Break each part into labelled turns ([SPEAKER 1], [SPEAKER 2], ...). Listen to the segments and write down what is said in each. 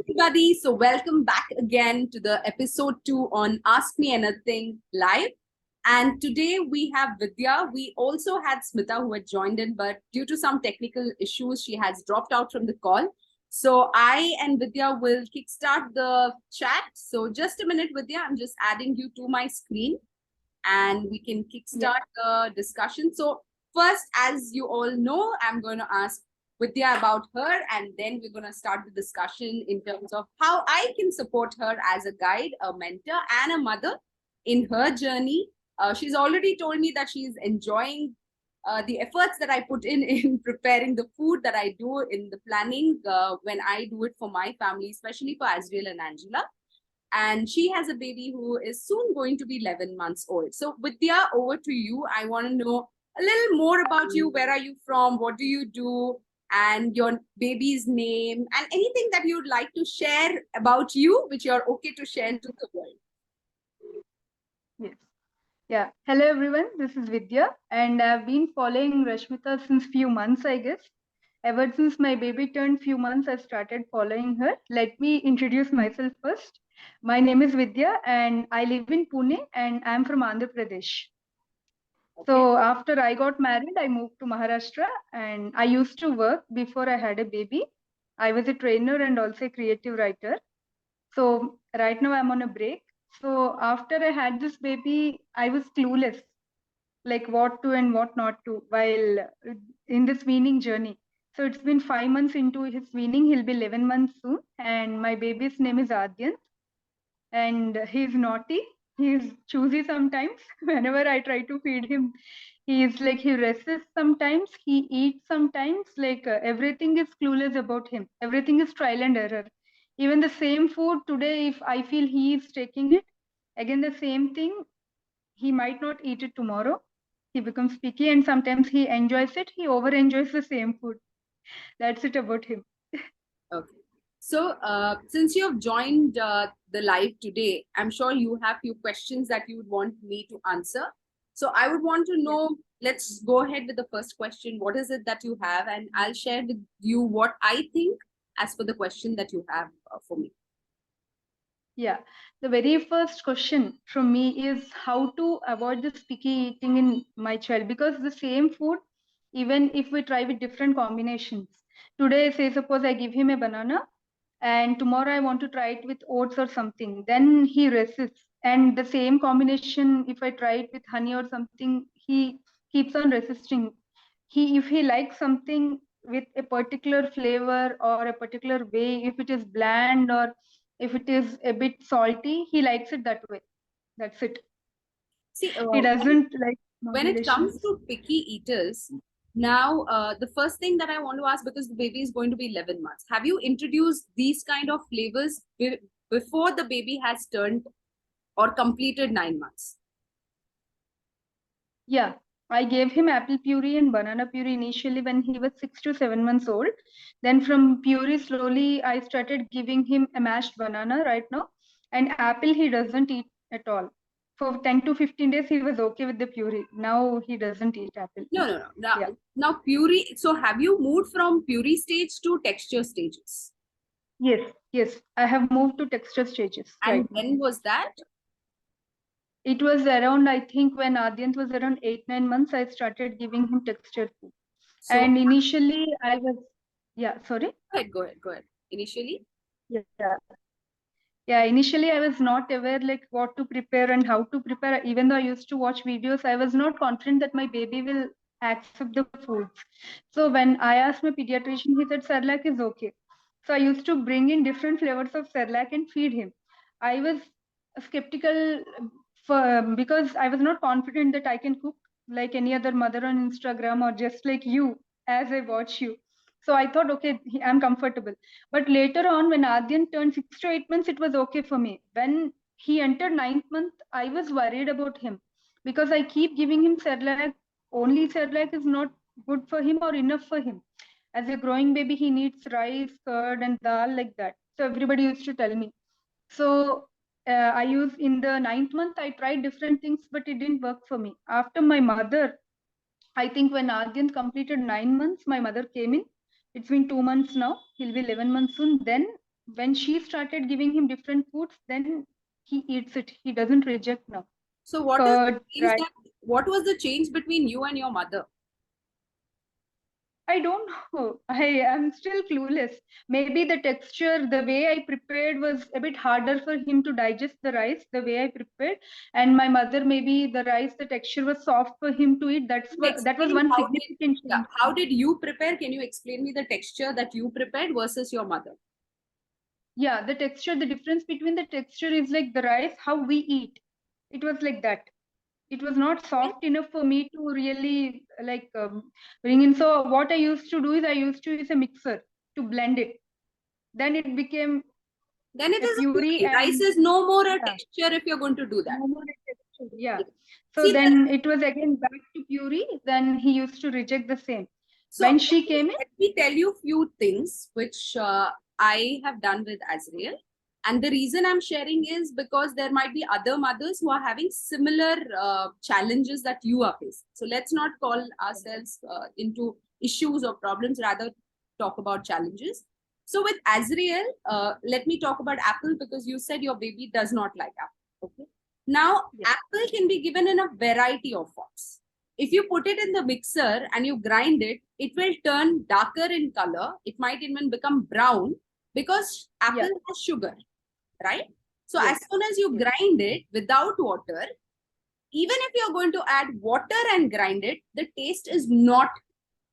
[SPEAKER 1] everybody. So, welcome back again to the episode 2 on Ask Me Anything Live. And today we have Vidya. We also had Smita who had joined in, but due to some technical issues, she has dropped out from the call. So, I and Vidya will kickstart the chat. So, just a minute, Vidya. I'm just adding you to my screen and we can
[SPEAKER 2] Yeah.
[SPEAKER 1] kickstart the discussion. So, first, as you all know, I'm going to ask Vidya about her, and then we're going to start the discussion in terms of how I can support her as a guide, a mentor, and a mother in her journey. She's already told me that she's enjoying the efforts that I put in preparing the food that I do in the planning when I do it for my family, especially for Azriel and Angela. And she has a baby who is soon going to be 11 months old. So, Vidya, over to you. I want to know a little more about you. Where are you from? What do you do? And your baby's name, and anything that you'd like to share about you, which you're okay to share to the world.
[SPEAKER 2] Yes. Yeah. Hello, everyone. This is Vidya, and I've been following Rashmita since few months, I guess. Ever since my baby turned few months, I started following her. Let me introduce myself first. My name is Vidya, and I live in Pune, and I'm from Andhra Pradesh.
[SPEAKER 1] Okay.
[SPEAKER 2] So after I got married, I moved to Maharashtra, and I used to work before I had a baby. I was a trainer and also a creative writer. So right now I'm on a break. So after I had this baby, I was clueless, like what to and what not to while in this weaning journey. So it's been 5 months into his weaning. He'll be 11 months soon. And my baby's name is Adyan. And he's naughty. He's choosy sometimes. Whenever I try to feed him, he's like, he resists sometimes. He eats sometimes. Like everything is clueless about him. Everything is trial and error. Even the same food today, if I feel he is taking it, again the same thing, he might not eat it tomorrow. He becomes picky and sometimes he enjoys it. He over enjoys the same food. That's it about him.
[SPEAKER 1] Okay. So, since you have joined the live today, I'm sure you have few questions that you would want me to answer. So, I would want to
[SPEAKER 2] Yeah.
[SPEAKER 1] know, let's go ahead with the first question. What is it that you have? And I'll share with you what I think as for the question that you have for me.
[SPEAKER 2] Yeah. The very first question from me is how to avoid this picky eating in my child, because the same food, even if we try with different combinations. Today, say suppose I give him a banana and tomorrow I want to try it with oats or something, then he resists. And the same combination, if I try it with honey or something, he keeps on resisting. If he likes something with a particular flavor or a particular way, if it is bland or if it is a bit salty, he likes it that way. That's it.
[SPEAKER 1] See,
[SPEAKER 2] He doesn't like
[SPEAKER 1] when it comes
[SPEAKER 2] modulations.
[SPEAKER 1] to picky eaters, now the first thing that I want to ask, because the baby is going to be 11 months, have you introduced these kind of flavors before the baby has turned or completed 9 months?
[SPEAKER 2] Yeah, I gave him apple puree and banana puree initially when he was 6 to 7 months old. Then from puree, slowly I started giving him a mashed banana right now. And apple he doesn't eat at all. For 10 to 15 days, he was okay with the puree. Now he doesn't eat apple.
[SPEAKER 1] No, no, no. Now,
[SPEAKER 2] Yeah.
[SPEAKER 1] now puree. So have you moved from puree stage to texture stages?
[SPEAKER 2] Yes, yes. I have moved to texture stages
[SPEAKER 1] And
[SPEAKER 2] right now.
[SPEAKER 1] when was that?
[SPEAKER 2] It was around, I think, when Adyant was around 8, 9 months, I started giving him texture food.
[SPEAKER 1] So
[SPEAKER 2] And initially, I was, yeah, sorry.
[SPEAKER 1] go ahead, go ahead. Initially,
[SPEAKER 2] Yeah. Yeah, initially I was not aware like what to prepare and how to prepare. Even though I used to watch videos, I was not confident that my baby will accept the foods. So when I asked my pediatrician, he said Cerelac is okay. So I used to bring in different flavors of Cerelac and feed him. I was skeptical because I was not confident that I can cook like any other mother on Instagram or just like you as I watch you. So I thought, okay, I'm comfortable. But later on, when Adyan turned 6 to 8 months, it was okay for me. When he entered ninth month, I was worried about him because I keep giving him Cerelac. Only Cerelac is not good for him or enough for him. As a growing baby, he needs rice, curd, and dal like that. So everybody used to tell me. So I use in the ninth month, I tried different things, but it didn't work for me. After my mother, I think when Adyan completed 9 months, my mother came in. It's been 2 months now. He'll be 11 months soon. Then when she started giving him different foods, then he eats it. He doesn't reject now.
[SPEAKER 1] So what is the
[SPEAKER 2] Curd,
[SPEAKER 1] change
[SPEAKER 2] rice.
[SPEAKER 1] that, what was the change between you and your mother?
[SPEAKER 2] I don't know. I am still clueless. Maybe the texture, the way I prepared was a bit harder for him to digest the rice, the way I prepared. And my mother, maybe the rice, the texture was soft for him to eat.
[SPEAKER 1] Can you
[SPEAKER 2] That was
[SPEAKER 1] explain
[SPEAKER 2] one
[SPEAKER 1] how did,
[SPEAKER 2] significant
[SPEAKER 1] yeah,
[SPEAKER 2] change.
[SPEAKER 1] how did you prepare? Can you explain me the texture that you prepared versus your mother?
[SPEAKER 2] Yeah, the texture, the difference between the texture is like the rice, how we eat. It was like that. It was not soft enough for me to really bring in. So what I used to do is I used to use a mixer to blend it. Then it became
[SPEAKER 1] Then it
[SPEAKER 2] a
[SPEAKER 1] is a
[SPEAKER 2] puree
[SPEAKER 1] puree. Rice
[SPEAKER 2] and
[SPEAKER 1] is no more a
[SPEAKER 2] yeah,
[SPEAKER 1] texture if you're going to do that.
[SPEAKER 2] no more a texture. Yeah. So
[SPEAKER 1] See,
[SPEAKER 2] then it was again back to puree. Then he used to reject the same.
[SPEAKER 1] so
[SPEAKER 2] When she came in,
[SPEAKER 1] let me tell you few things which I have done with Azrael. And the reason I'm sharing is because there might be other mothers who are having similar challenges that you are facing. So let's not call ourselves into issues or problems, rather talk about challenges. So with Azrael, let me talk about apple because you said your baby does not like apple. Okay. Now,
[SPEAKER 2] yes,
[SPEAKER 1] apple can be given in a variety of forms. If you put it in the mixer and you grind it, it will turn darker in color. It might even become brown because apple
[SPEAKER 2] yeah,
[SPEAKER 1] has sugar, right? So
[SPEAKER 2] yes,
[SPEAKER 1] as soon as you
[SPEAKER 2] yes,
[SPEAKER 1] grind it without water, even if you're going to add water and grind it, the taste is not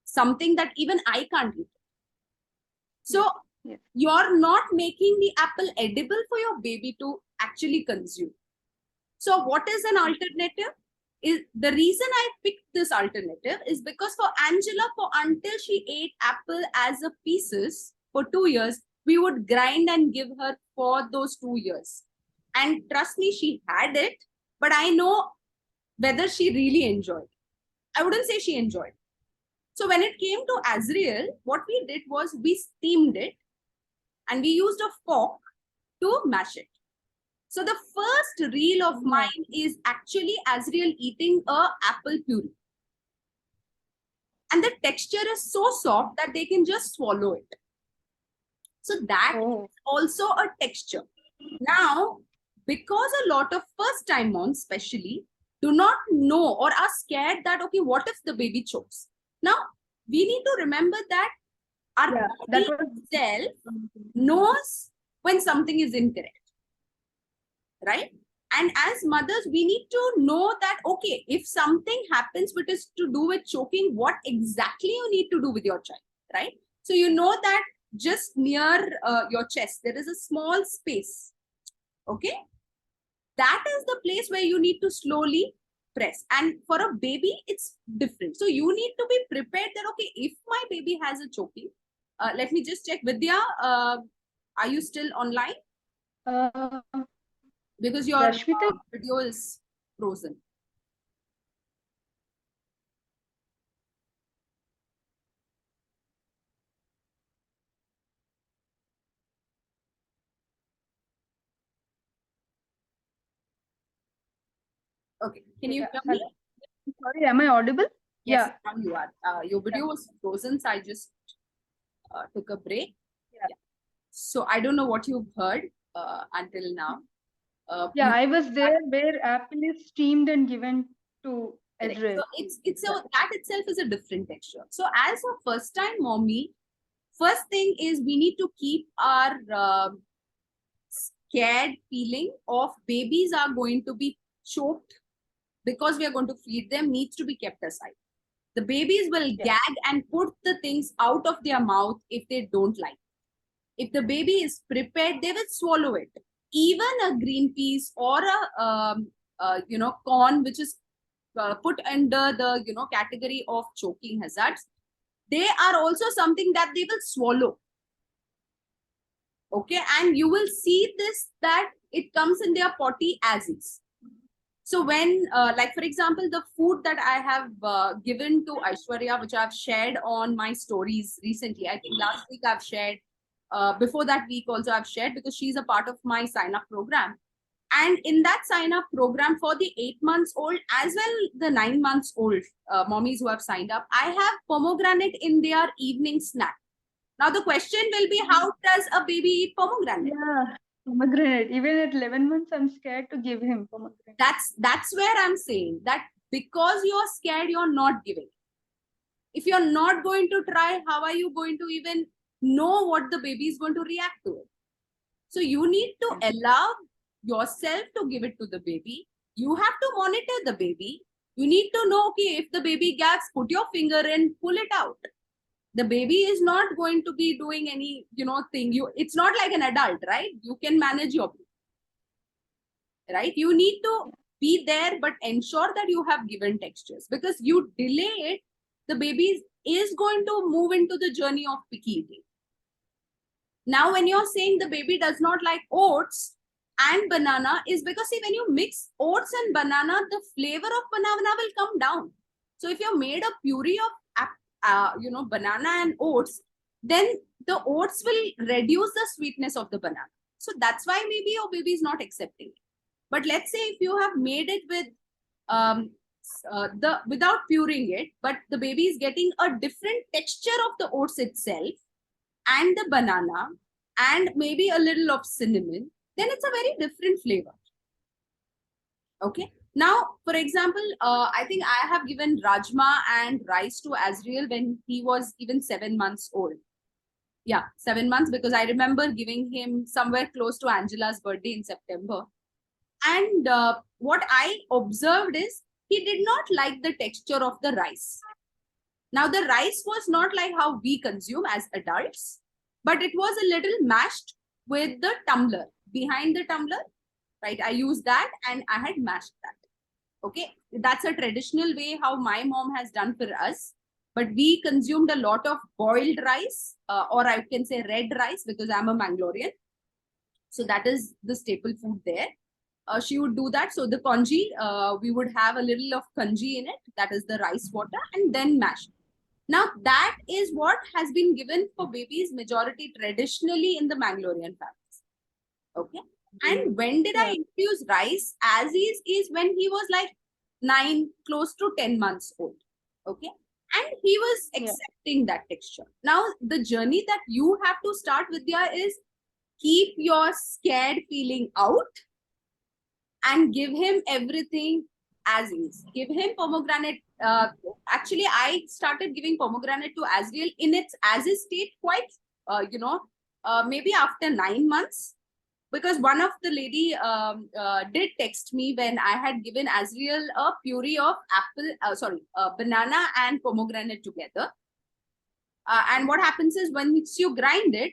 [SPEAKER 1] something that even I can't eat. So
[SPEAKER 2] yes, yes,
[SPEAKER 1] you're not making the apple edible for your baby to actually consume. So what is an alternative? Is the reason I picked this alternative is because for Angela, for until she ate apple as a pieces for 2 years, we would grind and give her for those 2 years. And trust me, she had it, but I know whether she really enjoyed. I wouldn't say she enjoyed. So when it came to Azrael, what we did was we steamed it and we used a fork to mash it. So the first reel of
[SPEAKER 2] oh,
[SPEAKER 1] mine is actually Azrael eating a apple puree. And the texture is so soft that they can just swallow it. So that
[SPEAKER 2] oh,
[SPEAKER 1] is also a texture. Now, because a lot of first time moms especially do not know or are scared that, okay, what if the baby chokes? Now, we need to remember that our
[SPEAKER 2] yeah. That
[SPEAKER 1] body
[SPEAKER 2] was
[SPEAKER 1] itself knows when something is incorrect, right? And as mothers, we need to know that, okay, if something happens which is to do with choking, what exactly you need to do with your child, right? So you know that just near your chest, there is a small space, okay? That is the place where you need to slowly press. And for a baby, it's different. So you need to be prepared that, okay, if my baby has a choking, let me just check. Vidya, are you still online?
[SPEAKER 2] uh,
[SPEAKER 1] Because your
[SPEAKER 2] Rashmita.
[SPEAKER 1] video is frozen. Okay, can you
[SPEAKER 2] Yeah,
[SPEAKER 1] hear me?
[SPEAKER 2] hello. Sorry, am I audible?
[SPEAKER 1] Yes,
[SPEAKER 2] Yeah,
[SPEAKER 1] now you are. Your
[SPEAKER 2] yeah,
[SPEAKER 1] video was frozen, so I just took a break.
[SPEAKER 2] yeah.
[SPEAKER 1] Yeah. So I don't know what you've heard until now.
[SPEAKER 2] Yeah,
[SPEAKER 1] You
[SPEAKER 2] I was there where apple is steamed and given to
[SPEAKER 1] correct.
[SPEAKER 2] Israel.
[SPEAKER 1] So it's a
[SPEAKER 2] Yeah,
[SPEAKER 1] that itself is a different texture. So as a first time mommy, first thing is we need to keep our scared feeling of babies are going to be choked because we are going to feed them needs to be kept aside. The babies will
[SPEAKER 2] yeah,
[SPEAKER 1] gag and put the things out of their mouth if they don't like. If the baby is prepared, they will swallow it. Even a green piece or a corn, which is put under the category of choking hazards, they are also something that they will swallow. Okay, and you will see this that it comes in their potty as is. So when, like for example, the food that I have given to Aishwarya, which I've shared on my stories recently, I think last week I've shared, before that week also I've shared because she's a part of my sign up program. And in that sign up program for the 8 months old as well the 9 months old mommies who have signed up, I have pomegranate in their evening snack. Now the question will be, how does a baby eat pomegranate?
[SPEAKER 2] Yeah, pomegranate. Even at 11 months, I'm scared to give him pomegranate.
[SPEAKER 1] That's where I'm saying that because you're scared, you're not giving. If you're not going to try, how are you going to even know what the baby is going to react to it? So you need to allow yourself to give it to the baby. You have to monitor the baby. You need to know, okay, if the baby gags, put your finger in, pull it out. The baby is not going to be doing any, thing. It's not like an adult, right? You can manage your baby, right? You need to be there, but ensure that you have given textures, because you delay it, the baby is going to move into the journey of picky eating. Now, when you're saying the baby does not like oats and banana, is because, see, when you mix oats and banana, the flavor of banana will come down. So if you made a puree of banana and oats, then the oats will reduce the sweetness of the banana. So that's why maybe your baby is not accepting it. But let's say if you have made it with without pureeing it, but the baby is getting a different texture of the oats itself and the banana and maybe a little of cinnamon, then it's a very different flavor. Okay. Now, for example, I think I have given rajma and rice to Azriel when he was even 7 months old. Yeah, 7 months, because I remember giving him somewhere close to Angela's birthday in September. And what I observed is he did not like the texture of the rice. Now, the rice was not like how we consume as adults, but it was a little mashed with the tumbler. Behind the tumbler, right? I used that and I had mashed that. Okay, that's a traditional way how my mom has done for us. But we consumed a lot of boiled rice, or I can say red rice, because I'm a Mangalorean. So that is the staple food there. She would do that. So the congee, we would have a little of congee in it. That is the rice water, and then mash. Now that is what has been given for babies majority traditionally in the Mangalorean families. Okay. And when did I introduce rice as is when he was like 9, close to 10 months old. Okay. And he was accepting that texture. Now, the journey that you have to start with is keep your scared feeling out and give him everything as is. Give him pomegranate. Actually, I started giving pomegranate to Azriel in its as is state quite, maybe after 9 months. Because one of the lady did text me when I had given Azriel a puree of banana and pomegranate together. And what happens is once you grind it,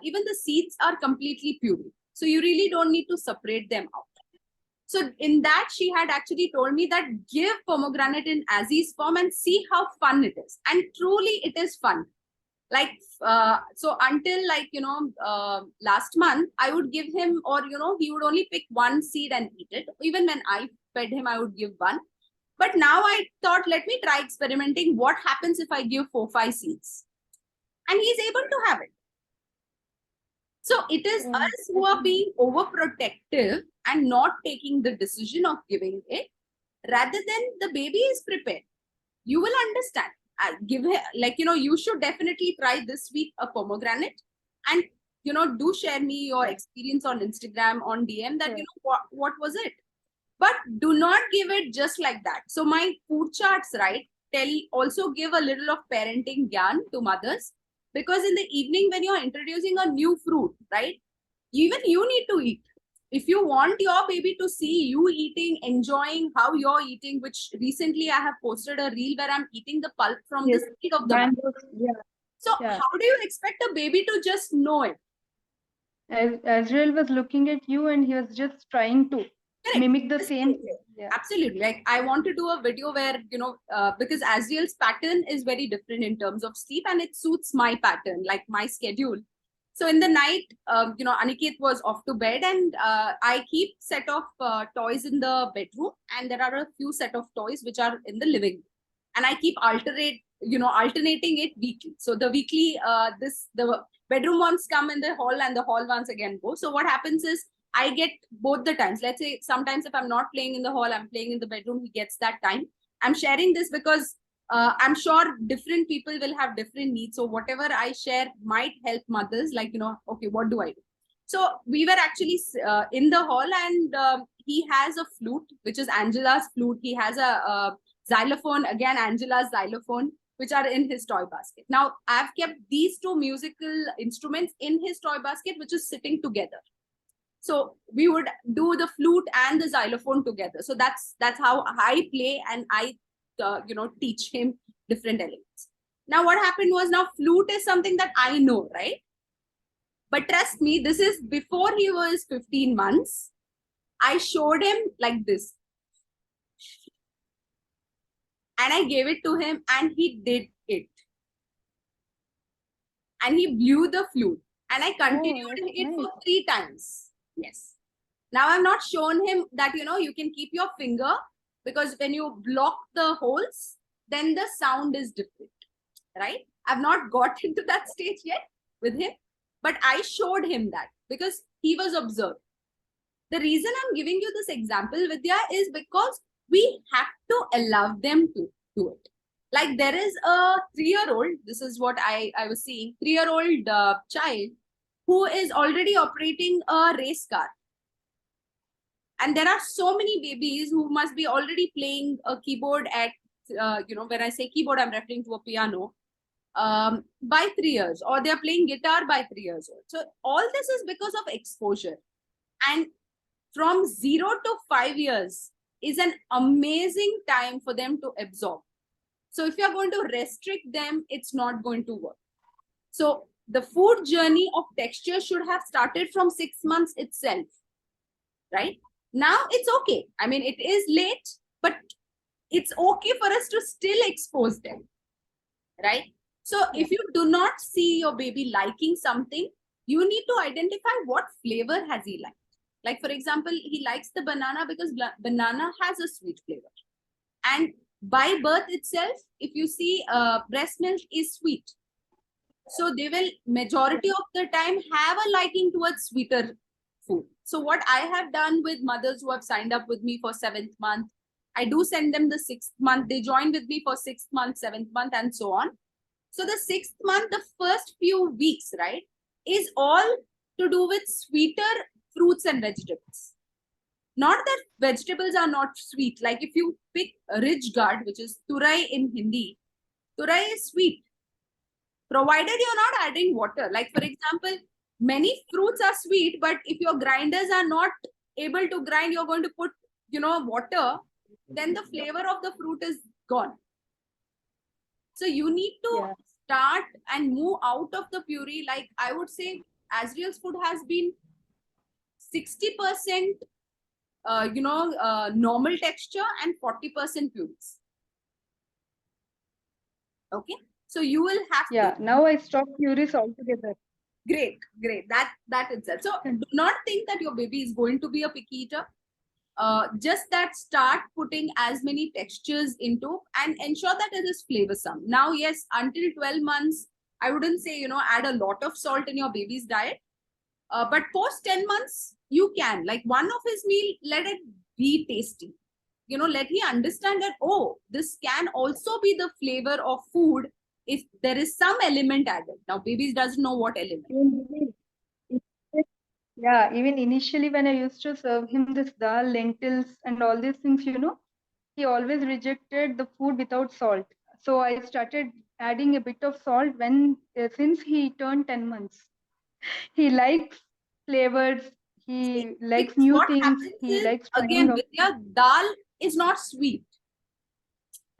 [SPEAKER 1] even the seeds are completely puree. So you really don't need to separate them out. So in that, she had actually told me that give pomegranate in as-is form and see how fun it is. And truly it is fun. Like, so until last month, I would give him, or, he would only pick one seed and eat it. Even when I fed him, I would give one. But now I thought, let me try experimenting. What happens if I give 4-5 seeds? And he's able to have it. So it is us who are being overprotective and not taking the decision of giving it, rather than the baby is prepared. You will understand. Give her, you should definitely try this week a pomegranate, and do share me your experience on Instagram, on DM, that what was it. But do not give it just like that. So my food charts, right, also give a little of parenting gyan to mothers, because in the evening when you're introducing a new fruit, right, even you need to eat. If you want your baby to see you eating, enjoying how you're eating, which recently I have posted a reel where I'm eating the pulp from the seed of the mango. So how do you expect a baby to just know it?
[SPEAKER 2] Azrael was looking at you and he was just trying to mimic the same thing.
[SPEAKER 1] Absolutely. Like, I want to do a video where, because Azriel's pattern is very different in terms of sleep, and it suits my pattern, like my schedule. So in the night, Aniket was off to bed, and I keep set of toys in the bedroom, and there are a few set of toys which are in the living room, and I keep alternating it weekly. So the weekly, the bedroom ones come in the hall, and the hall ones again go. So what happens is I get both the times. Let's say sometimes if I'm not playing in the hall, I'm playing in the bedroom, he gets that time. I'm sharing this because I'm sure different people will have different needs. So whatever I share might help mothers, like, okay, what do I do? So we were actually in the hall, and he has a flute, which is Angela's flute. He has a xylophone, again, Angela's xylophone, which are in his toy basket. Now, I've kept these two musical instruments in his toy basket, which is sitting together. So we would do the flute and the xylophone together. So that's how I play, and I teach him different elements. Now what happened was, now flute is something that I know, right? But trust me, this is before he was 15 months. I showed him like this, and I gave it to him, and he did it, and he blew the flute, and I continued it for 3 times. Yes. Now I've not shown him that, you can keep your finger, because when you block the holes, then the sound is different, right? I've not got into that stage yet with him, but I showed him that because he was observed. The reason I'm giving you this example, Vidya, is because we have to allow them to do it. Like, there is a 3-year-old, this is what I was seeing, 3-year-old child who is already operating a race car. And there are so many babies who must be already playing a keyboard at, when I say keyboard, I'm referring to a piano, by 3 years, or they're playing guitar by 3 years old. So all this is because of exposure. And from 0 to 5 years is an amazing time for them to absorb. So if you're going to restrict them, it's not going to work. So the food journey of texture should have started from 6 months itself, right? Now it's okay. I mean, it is late, but it's okay for us to still expose them, right? So if you do not see your baby liking something, you need to identify what flavor has he liked. Like, for example, he likes the banana because banana has a sweet flavor. And by birth itself, if you see, breast milk is sweet. So they will, majority of the time, have a liking towards sweeter food. So what I have done with mothers who have signed up with me for 7th month, I do send them the 6th month. They join with me for 6th month, 7th month, and so on. So the 6th month, the first few weeks, right, is all to do with sweeter fruits and vegetables. Not that vegetables are not sweet. Like, if you pick ridge gourd, which is turai in Hindi, turai is sweet, provided you're not adding water. Like, for example, many fruits are sweet, but if your grinders are not able to grind, you're going to put, water, then the flavor of the fruit is gone. So you need to start and move out of the puree. Like, I would say Azriel's food has been 60%, normal texture and 40% purees. Okay. So you will have
[SPEAKER 2] to. Now I stop purees altogether.
[SPEAKER 1] Great. That itself. So do not think that your baby is going to be a picky eater. Just that start putting as many textures into, and ensure that it is flavorsome. Now, yes, until 12 months, I wouldn't say, add a lot of salt in your baby's diet. But post 10 months, you can. Like, one of his meal, let it be tasty. Let he understand that, oh, this can also be the flavor of food if there is some element added. Now, babies doesn't know what element.
[SPEAKER 2] Yeah, even initially when I used to serve him this dal, lentils, and all these things, he always rejected the food without salt. So I started adding a bit of salt since he turned 10 months. He likes flavors. He likes new things. He likes trying out.
[SPEAKER 1] Vidya, dal is not sweet,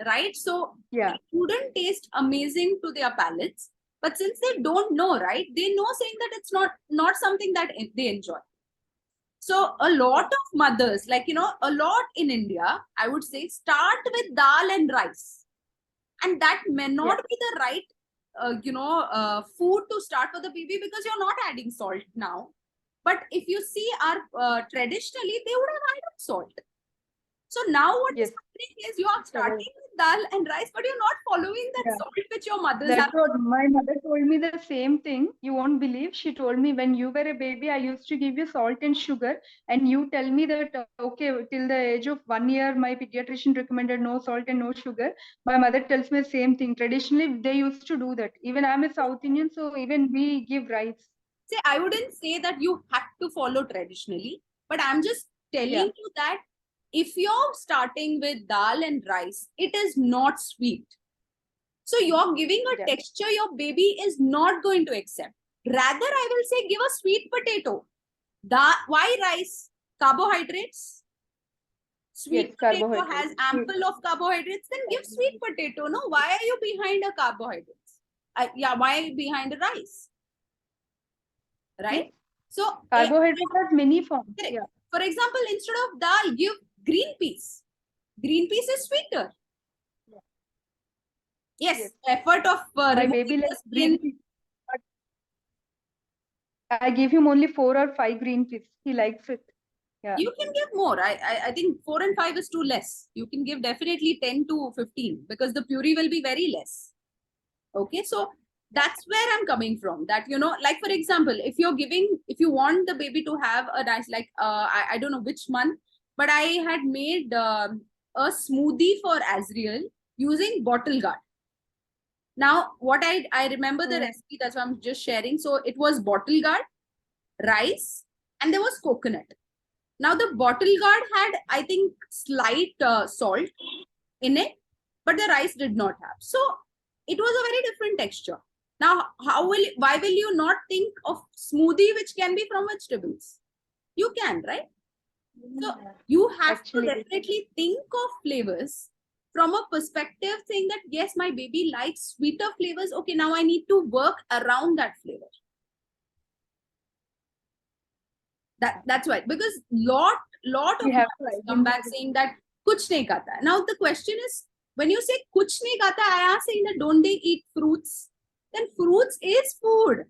[SPEAKER 1] right? So it wouldn't taste amazing to their palates. But since they don't know, right, they know saying that it's not something that they enjoy. So a lot of mothers, like, a lot in India, I would say, start with dal and rice. And that may not be the right, food to start for the baby, because you're not adding salt now. But if you see our traditionally, they would have added salt. So now what is happening is you are starting with dal and rice, but you're not following that
[SPEAKER 2] Yeah.
[SPEAKER 1] salt which your mothers
[SPEAKER 2] That's
[SPEAKER 1] have.
[SPEAKER 2] what my mother told me the same thing. You won't believe. She told me when you were a baby, I used to give you salt and sugar, and you tell me that okay, till the age of 1 year, my pediatrician recommended no salt and no sugar. My mother tells me the same thing. Traditionally, they used to do that. Even I'm a South Indian, so even we give rice.
[SPEAKER 1] Say, I wouldn't say that you have to follow traditionally, but I'm just
[SPEAKER 2] Yeah,
[SPEAKER 1] telling you that if you're starting with dal and rice, it is not sweet. So you're giving a
[SPEAKER 2] yeah.
[SPEAKER 1] texture your baby is not going to accept. Rather, I will say give a sweet potato. Why rice? Carbohydrates.
[SPEAKER 2] Yes,
[SPEAKER 1] Sweet potato
[SPEAKER 2] carbohydrates.
[SPEAKER 1] has ample of carbohydrates. Then give sweet potato. No, why are you behind a carbohydrates? Yeah, why are you behind a rice?
[SPEAKER 2] Yes.
[SPEAKER 1] Right? So,
[SPEAKER 2] Carbohydrate has many forms.
[SPEAKER 1] correct.
[SPEAKER 2] Yeah.
[SPEAKER 1] For example, instead of dal, give green peas. Green peas is sweeter. Yes,
[SPEAKER 2] Yes.
[SPEAKER 1] effort of
[SPEAKER 2] My
[SPEAKER 1] removing
[SPEAKER 2] baby
[SPEAKER 1] the
[SPEAKER 2] likes
[SPEAKER 1] skin.
[SPEAKER 2] green peas. I give him only 4 or 5 green peas. He likes it. Yeah.
[SPEAKER 1] You can give more. I think 4 and 5 is too less. You can give definitely 10 to 15 because the puree will be very less. Okay, so that's where I'm coming from. That, like for example, if you want the baby to have a nice, like, I don't know which month, but I had made a smoothie for Azriel using bottle guard. Now, what I remember the
[SPEAKER 2] Oh,
[SPEAKER 1] recipe, that's why I'm just sharing. So it was bottle guard, rice, and there was coconut. Now the bottle guard had, I think, slight salt in it, but the rice did not have. So it was a very different texture. Now, why will you not think of smoothie which can be from vegetables? You can, right? So you have to
[SPEAKER 2] actually,
[SPEAKER 1] definitely think of flavors from a perspective saying that yes, my baby likes sweeter flavors. Okay, now I need to work around that flavor. That's why, because lot
[SPEAKER 2] we
[SPEAKER 1] of
[SPEAKER 2] have to
[SPEAKER 1] mothers come
[SPEAKER 2] identify
[SPEAKER 1] back
[SPEAKER 2] it.
[SPEAKER 1] saying that kuch nahi khata. Now the question is, when you say kuch nahi khata, I am saying that don't they eat fruits? Then fruits is food,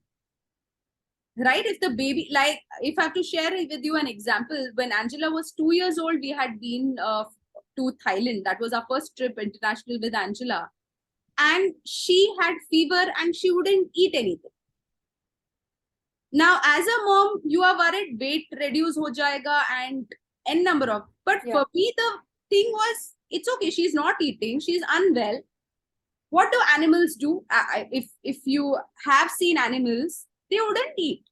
[SPEAKER 1] right? If the baby, like, if I have to share with you an example, when Angela was 2 years old, we had been to Thailand. That was our first trip international with Angela, and she had fever and she wouldn't eat anything. Now, as a mom, you are worried weight reduce ho jayega and n number of. But
[SPEAKER 2] Yeah.
[SPEAKER 1] for me, the thing was, it's okay. She's not eating. She's unwell. What do animals do? If you have seen animals, they wouldn't eat.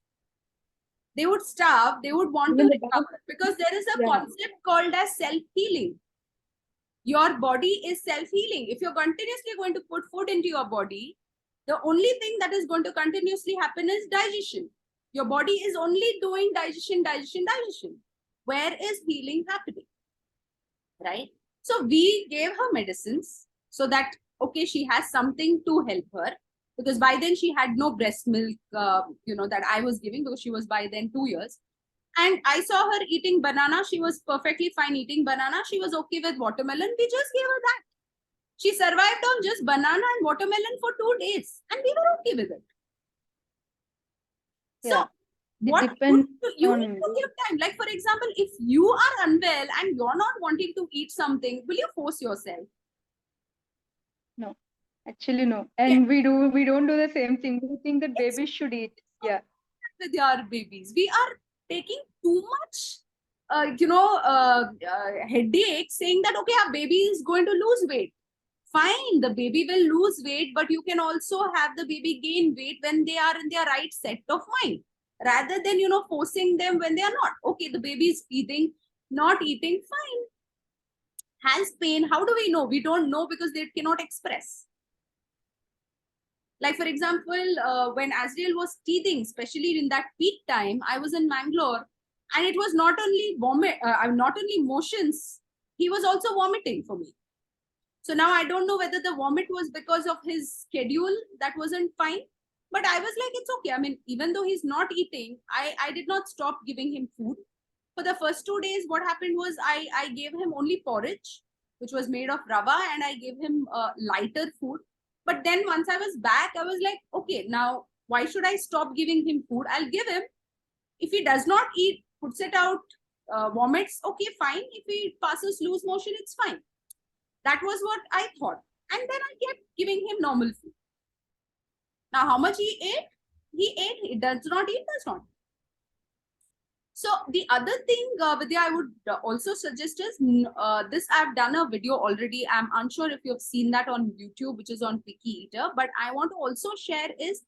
[SPEAKER 1] They would starve. They would want to
[SPEAKER 2] Even the dog.
[SPEAKER 1] recover because there is a
[SPEAKER 2] Yeah.
[SPEAKER 1] concept called as self healing. Your body is self healing. If you're continuously going to put food into your body, the only thing that is going to continuously happen is digestion. Your body is only doing digestion, digestion, digestion. Where is healing happening? Right? So we gave her medicines so that, okay, she has something to help her, because by then she had no breast milk, that I was giving, because she was by then 2 years. And I saw her eating banana. She was perfectly fine eating banana. She was okay with watermelon. We just gave her that. She survived on just banana and watermelon for 2 days, and we were okay with it. So,
[SPEAKER 2] Yeah. It
[SPEAKER 1] what
[SPEAKER 2] depends
[SPEAKER 1] you need
[SPEAKER 2] on.
[SPEAKER 1] to give time. Like, for example, if you are unwell and you're not wanting to eat something, will you force yourself?
[SPEAKER 2] No, actually, no.
[SPEAKER 1] Yeah.
[SPEAKER 2] And we don't do the same thing. We think that
[SPEAKER 1] It's
[SPEAKER 2] babies should eat. Yeah.
[SPEAKER 1] with your babies. We are taking too much, headache saying that, okay, our baby is going to lose weight. Fine, the baby will lose weight, but you can also have the baby gain weight when they are in their right set of mind, rather than, forcing them when they are not. Okay, the baby is eating, not eating, fine. Has pain. How do we know? We don't know because they cannot express. Like, for example, when Azriel was teething, especially in that peak time, I was in Mangalore, and it was not only not only motions, he was also vomiting for me. So now I don't know whether the vomit was because of his schedule that wasn't fine. But I was like, it's okay. I mean, even though he's not eating, I did not stop giving him food. For the first 2 days, what happened was I gave him only porridge, which was made of rava, and I gave him lighter food. But then once I was back, I was like, okay, now why should I stop giving him food? I'll give him. If he does not eat, puts it out, vomits, okay, fine. If he passes loose motion, it's fine. That was what I thought. And then I kept giving him normal food. Now, how much he ate? He ate. He does not eat, does not. So the other thing, Vidya, I would also suggest is this. I've done a video already. I'm unsure if you've seen that on YouTube, which is on Picky Eater. But I want to also share is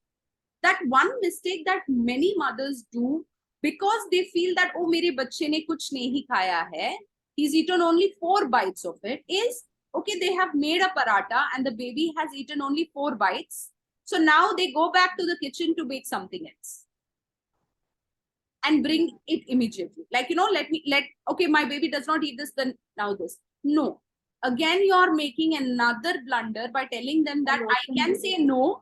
[SPEAKER 1] that one mistake that many mothers do because they feel that oh, mere bachche ne kuch nahi khaya hai. He's eaten only 4 bites of it. Is okay. They have made a paratha and the baby has eaten only 4 bites. So now they go back to the kitchen to make something else and bring it immediately. Like, okay, my baby does not eat this, then now this. No. Again, you're making another blunder by telling them that I can say no.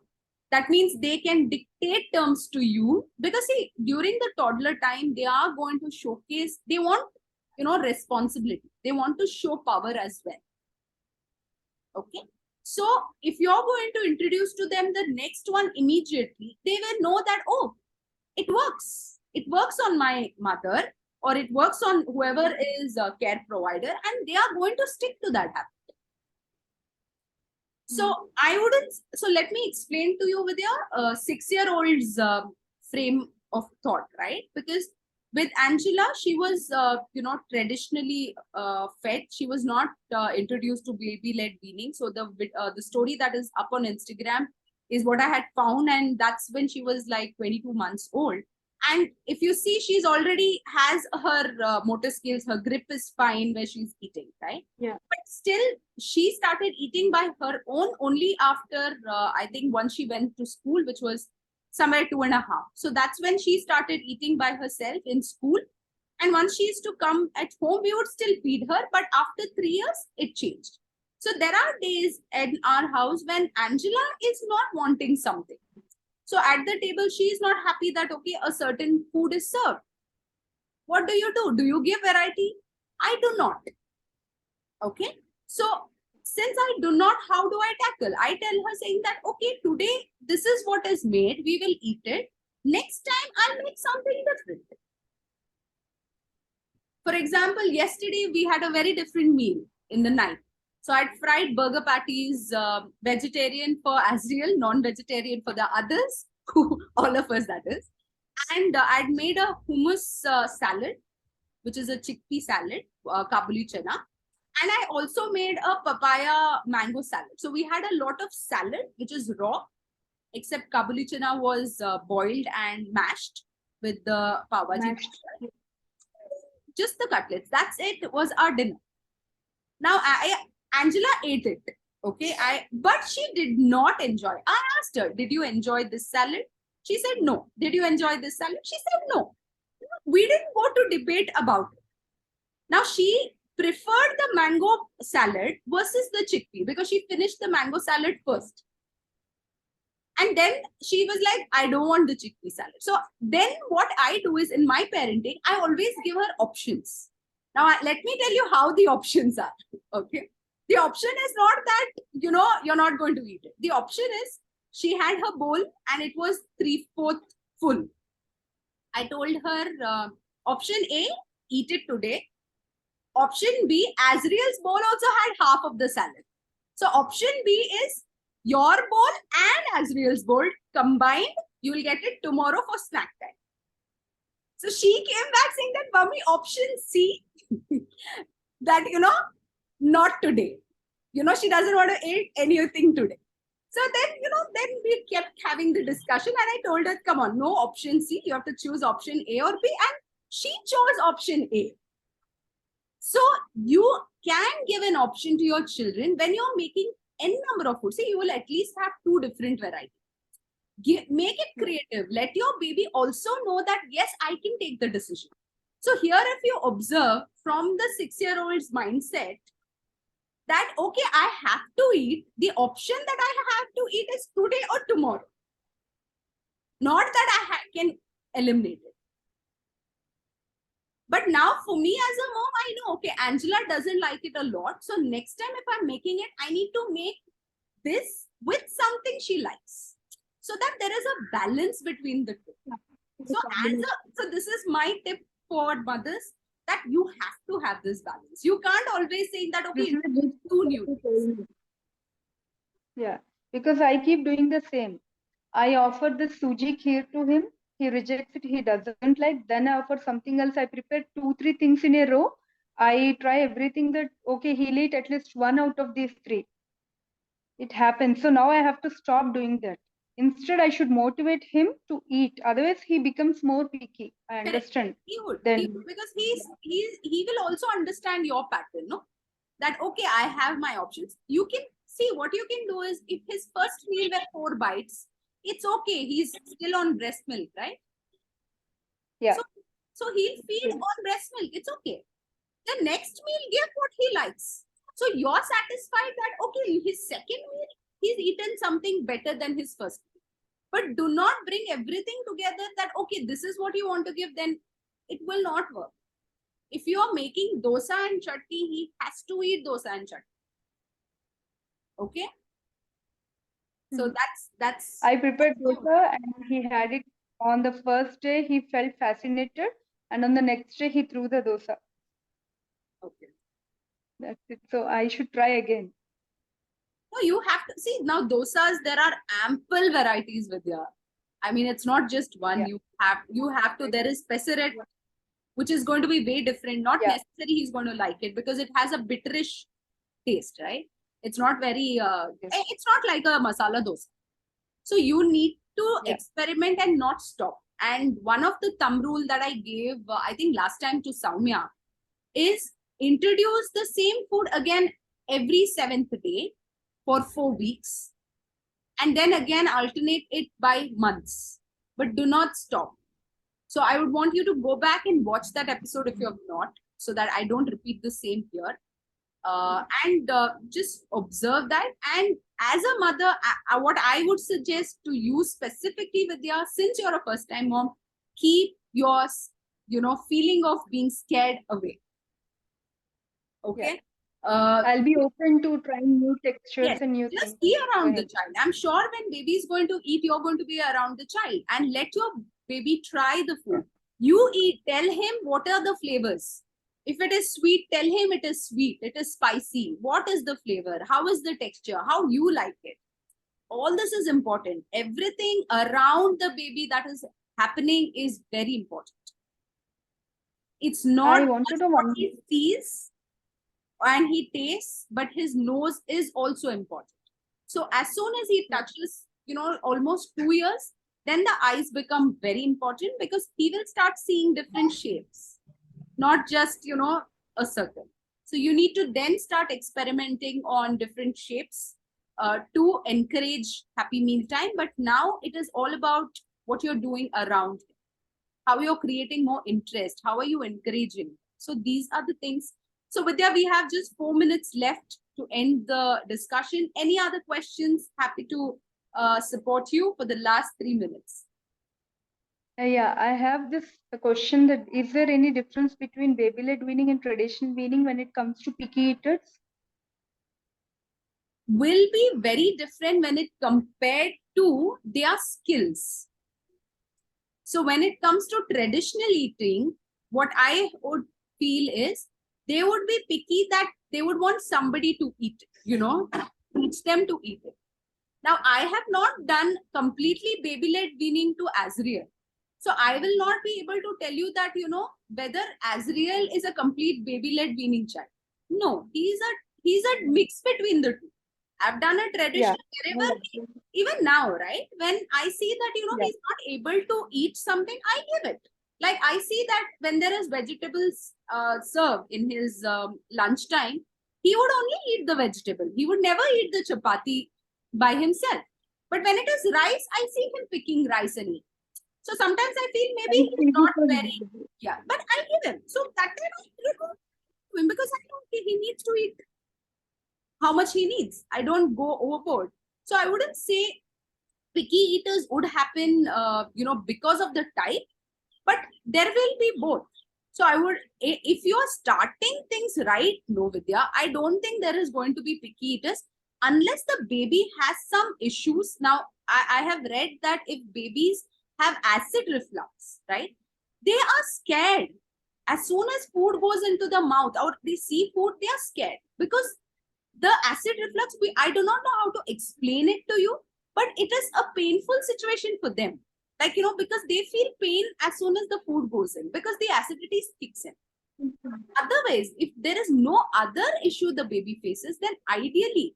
[SPEAKER 1] That means they can dictate terms to you. Because see, during the toddler time, they are going to showcase, they want, responsibility. They want to show power as well. Okay. So if you're going to introduce to them the next one immediately, they will know that, oh, it works. It works on my mother or it works on whoever is a care provider and they are going to stick to that habit. So let me explain to you with your 6-year-old's frame of thought, right? Because with Angela, she was, traditionally fed. She was not introduced to baby-led weaning. So the story that is up on Instagram is what I had found. And that's when she was like 22 months old. And if you see, she's already has her motor skills, her grip is fine where she's eating, right?
[SPEAKER 2] Yeah.
[SPEAKER 1] But still, she started eating by her own only after, I think, once she went to school, which was somewhere 2.5. So that's when she started eating by herself in school. And once she used to come at home, we would still feed her. But after 3 years, it changed. So there are days in our house when Angela is not wanting something. So at the table, she is not happy that, okay, a certain food is served. What do? Do you give variety? I do not. Okay. So since I do not, how do I tackle? I tell her saying that, okay, today, this is what is made. We will eat it. Next time, I'll make something different. For example, yesterday, we had a very different meal in the night. So I'd fried burger patties, vegetarian for Azriel, non-vegetarian for the others, all of us that is. And I'd made a hummus salad, which is a chickpea salad, kabuli chana. And I also made a papaya mango salad. So we had a lot of salad, which is raw, except kabuli chana was boiled and mashed with the pav bhaji. Just the cutlets. That's it. It was our dinner. Now, Angela ate it. Okay. But she did not enjoy. I asked her, did you enjoy this salad? She said no. Did you enjoy this salad? She said no. We didn't go to debate about it. Now, she preferred the mango salad versus the chickpea because she finished the mango salad first. And then she was like, I don't want the chickpea salad. So then what I do is in my parenting, I always give her options. Now, let me tell you how the options are. Okay. The option is not that, you're not going to eat it. The option is she had her bowl and it was 3/4 full. I told her, option A, eat it today. Option B, Azriel's bowl also had half of the salad. So option B is your bowl and Azriel's bowl combined. You will get it tomorrow for snack time. So she came back saying that, Mummy, option C, that, not today. She doesn't want to eat anything today. So then, then we kept having the discussion and I told her, come on, no option C. You have to choose option A or B. And she chose option A. So you can give an option to your children when you're making any number of food. See, you will at least have 2 different varieties. Make it creative. Let your baby also know that, yes, I can take the decision. So here, if you observe from the 6-year-old's mindset, that, okay, I have to eat, the option that I have to eat is today or tomorrow. Not that I can eliminate it. But now for me as a mom, I know, okay, Angela doesn't like it a lot. So next time if I'm making it, I need to make this with something she likes. So that there is a balance between the two. So this is my tip for mothers. that you have to have this balance. You can't always say that,
[SPEAKER 2] This
[SPEAKER 1] okay,
[SPEAKER 2] is a good
[SPEAKER 1] two
[SPEAKER 2] thing
[SPEAKER 1] new
[SPEAKER 2] to
[SPEAKER 1] things.
[SPEAKER 2] tell me. Yeah, because I keep doing the same. I offer the suji kheer to him. He rejects it. He doesn't like. Then I offer something else. I prepare 2, 3 things in a row. I try everything that, okay, he'll eat at least one out of these three. It happens. So now I have to stop doing that. Instead, I should motivate him to eat. Otherwise, he becomes more picky. I
[SPEAKER 1] Correct.
[SPEAKER 2] understand.
[SPEAKER 1] He would. He
[SPEAKER 2] Then,
[SPEAKER 1] would, because he will also understand your pattern, no? That okay, I have my options. You can see what you can do is, if his first meal were 4 bites, it's okay. He's still on breast milk, right?
[SPEAKER 2] yeah.
[SPEAKER 1] So he'll feed
[SPEAKER 2] Yeah.
[SPEAKER 1] on breast milk. It's okay. The next meal, give what he likes. So you're satisfied that okay, his second meal, he's eaten something better than his first meal. But do not bring everything together that okay, this is what you want to give, then it will not work. If you are making dosa and chutney, he has to eat dosa and chutney. Okay? So
[SPEAKER 2] Mhm.
[SPEAKER 1] that's
[SPEAKER 2] I prepared dosa and he had it on the first day. He felt fascinated, and on the next day, he threw the dosa.
[SPEAKER 1] okay.
[SPEAKER 2] That's it. So I should try again.
[SPEAKER 1] No, you have to see now dosas, there are ample varieties with your. I mean, it's not just one.
[SPEAKER 2] Yeah.
[SPEAKER 1] You have to, there is peseret, which is going to be way different. Not
[SPEAKER 2] Yeah.
[SPEAKER 1] necessary he's going to like it because it has a bitterish taste, right? It's not very
[SPEAKER 2] Yes.
[SPEAKER 1] it's not like a masala dosa. So you need to
[SPEAKER 2] Yeah.
[SPEAKER 1] experiment and not stop. And one of the thumb rule that I gave, I think last time to Soumya, is introduce the same food again every seventh day for 4 weeks, and then again alternate it by months. But do not stop. So I would want you to go back and watch that episode if you have not, so that I don't repeat the same here. And just observe that. And as a mother, what I would suggest to you specifically, Vidya, since you're a first time mom, keep your feeling of being scared away.
[SPEAKER 2] Yeah.
[SPEAKER 1] Okay. uh,
[SPEAKER 2] I'll be open to trying new textures
[SPEAKER 1] yes,
[SPEAKER 2] and new
[SPEAKER 1] just
[SPEAKER 2] things
[SPEAKER 1] be
[SPEAKER 2] for
[SPEAKER 1] around the
[SPEAKER 2] him.
[SPEAKER 1] child. I'm sure when baby is going to eat, you're going to be around the child and let your baby try the food. You eat, tell him what are the flavors. If it is sweet, tell him it is sweet, it is spicy. What is the flavor? How is the texture? How you like it? All this is important. Everything around the baby that is happening is very important. It's not
[SPEAKER 2] I want to
[SPEAKER 1] just
[SPEAKER 2] know
[SPEAKER 1] what
[SPEAKER 2] one.
[SPEAKER 1] he sees and he tastes, but his nose is also important. So as soon as he
[SPEAKER 2] Yeah.
[SPEAKER 1] touches, almost 2 years, then the eyes become very important because he will start seeing different shapes, not just, a circle. So you need to then start experimenting on different shapes to encourage happy meal time. But now it is all about what you're doing around him, how you're creating more interest, how are you encouraging. So these are the things. So Vidya, we have just 4 minutes left to end the discussion. Any other questions? Happy to support you for the last 3 minutes.
[SPEAKER 2] Yeah, I have this question that is there any difference between baby-led weaning and traditional weaning when it comes to picky eaters?
[SPEAKER 1] Will be very different when it compared to their skills. So when it comes to traditional eating, what I would feel is they would be picky that they would want somebody to eat it, teach them to eat it. Now, I have not done completely baby-led weaning to Azriel. So I will not be able to tell you that, whether Azriel is a complete baby-led weaning child. No, he's a mix between the two. I've done a
[SPEAKER 2] Yeah.
[SPEAKER 1] traditional wherever, even now, right? When I see that,
[SPEAKER 2] Yeah.
[SPEAKER 1] he's not able to eat something, I give it. Like I see that when there is vegetables served in his lunchtime, he would only eat the vegetable. He would never eat the chapati by himself. But when it is rice, I see him picking rice and eat. So sometimes I feel maybe
[SPEAKER 2] And
[SPEAKER 1] he's
[SPEAKER 2] feeding
[SPEAKER 1] not
[SPEAKER 2] for
[SPEAKER 1] very, yeah, but I give him. So that time I don't do him because I know he needs to eat how much he needs. I don't go overboard. So I wouldn't say picky eaters would happen, because of the type, but there will be both. So I would, if you're starting things right, no Vidya, I don't think there is going to be picky eaters unless the baby has some issues. Now, I have read that if babies have acid reflux, right, they are scared As soon as food goes into the mouth or they see food, they are scared because the acid reflux, I do not know how to explain it to you, but it is a painful situation for them. Like, because they feel pain as soon as the food goes in because the acidity kicks in. Otherwise, if there is no other issue the baby faces, then ideally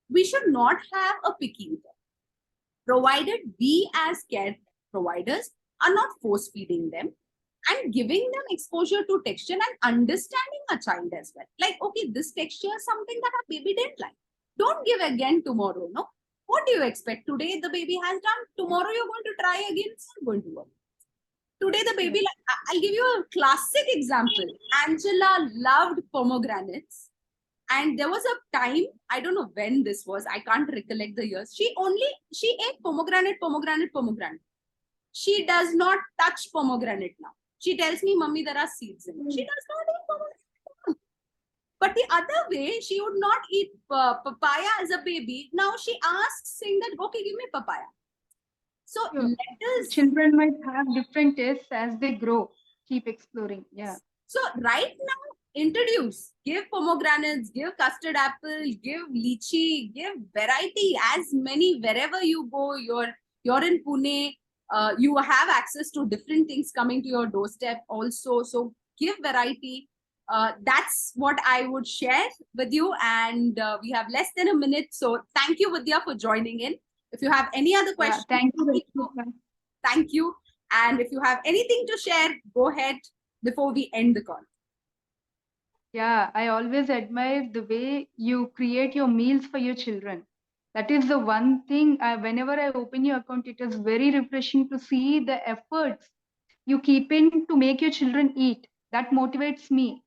[SPEAKER 1] we should not have a picky eater, provided we as care providers are not force feeding them and giving them exposure to texture and understanding a child as well. Like, okay, this texture is something that a baby didn't like. Don't give again tomorrow, no? What do you expect? Today the baby has done, tomorrow you're going to try again, it's not going to work. Today the baby, I'll give you a classic example. Angela loved pomegranates. And there was a time, I don't know when this was, I can't recollect the years. She ate pomegranate. She does not touch pomegranate now. She tells me, Mummy, there are seeds in it. She does not eat pomegranate. But the other way, she would not eat papaya as a baby. Now she asks, saying that, okay, give me papaya. So
[SPEAKER 2] Sure.
[SPEAKER 1] let us...
[SPEAKER 2] Children might have different tastes as they grow. Keep exploring. Yeah.
[SPEAKER 1] So right now, give pomegranates, give custard apple, give lychee, give variety, as many wherever you go. You're in Pune, you have access to different things coming to your doorstep also. So give variety. That's what I would share with you. And we have less than a minute. So thank you, Vidya, for joining in. If you have any other questions,
[SPEAKER 2] thank you.
[SPEAKER 1] Thank you. And if you have anything to share, go ahead before we end the call.
[SPEAKER 2] Yeah, I always admire the way you create your meals for your children. That is the one thing, whenever I open your account, it is very refreshing to see the efforts you keep in to make your children eat. That motivates me.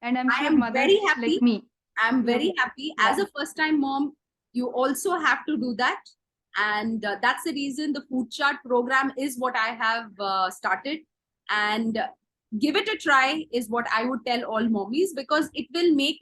[SPEAKER 2] And I'm
[SPEAKER 1] I
[SPEAKER 2] sure
[SPEAKER 1] am
[SPEAKER 2] mothers
[SPEAKER 1] very happy.
[SPEAKER 2] like me.
[SPEAKER 1] I'm very happy.
[SPEAKER 2] Yeah.
[SPEAKER 1] As a first time mom, you also have to do that. And that's the reason the food chart program is what I have started. And give it a try is what I would tell all mommies, because it will make your